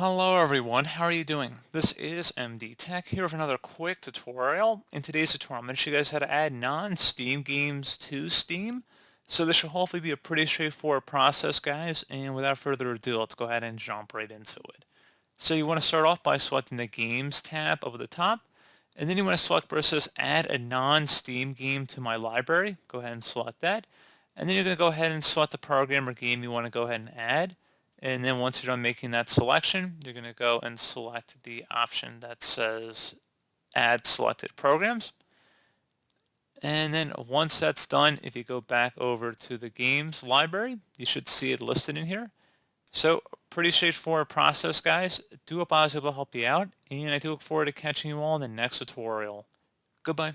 Hello everyone, how are you doing? This is MD Tech here with another quick tutorial. In today's tutorial, I'm going to show you guys how to add non-Steam games to Steam. So this should hopefully be a pretty straightforward process, guys, and without further ado, let's go ahead and jump right into it. So you want to start off by selecting the Games tab over the top, and then you want to select where it says Add a non-Steam game to my library. Go ahead and select that, and then you're going to go ahead and select the program or game you want to go ahead and add. And then once you're done making that selection, you're going to go and select the option that says Add Selected Programs. And then once that's done, if you go back over to the games library, you should see it listed in here. So pretty straightforward process, guys. Do hope I was able to help you out, and I do look forward to catching you all in the next tutorial. Goodbye.